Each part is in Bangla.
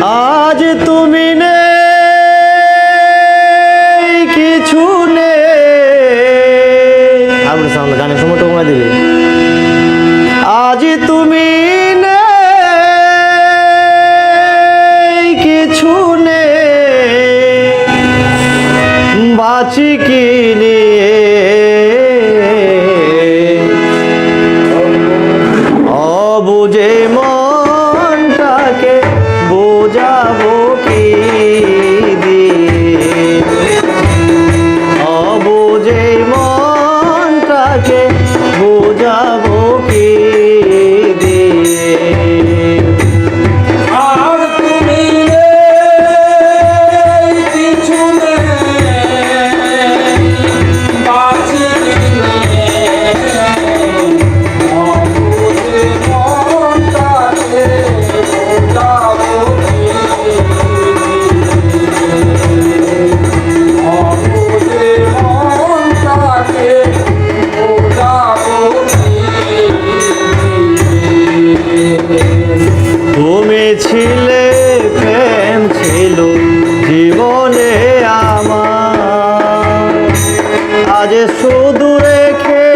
আজ তুমি নেই কিছু নেই আপনার সামনে গানের সময়টা কমাই দিবে আজ তুমি নেই কিছু নেই বাঁচি কি নিয়ে অবুঝে মনটাকে বোঝাবো কি দিয়ে অবুঝে মনটাকে বোঝাবো কি দিয়ে আর তুমি কিছু বাঁচি তুমি ছিলে প্রেম ছিল জীবনে আমার আজ শুধু রেখে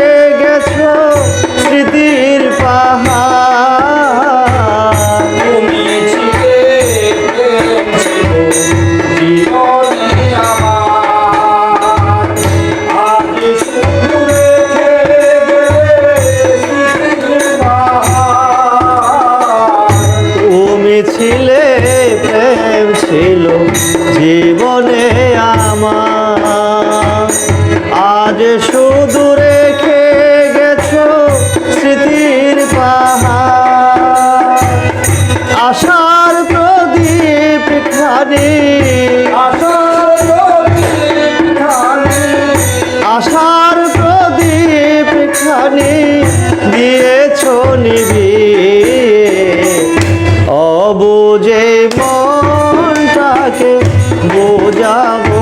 গেছো স্মৃতির পাহাড় তুমি ছিলে প্রেম ছিল জীবনে আমার আজ শুধু রেখে গেলে তুমি ছিলে প্রেম ছিল জীবনে আমার আজ শুধু রেখে গেছো স্মৃতির পাহাড় আশার প্রদীপ খানি আশার প্রদীপ খানি দিয়েছো নিভিয়ে অবুঝে মনটাকে বোঝাবো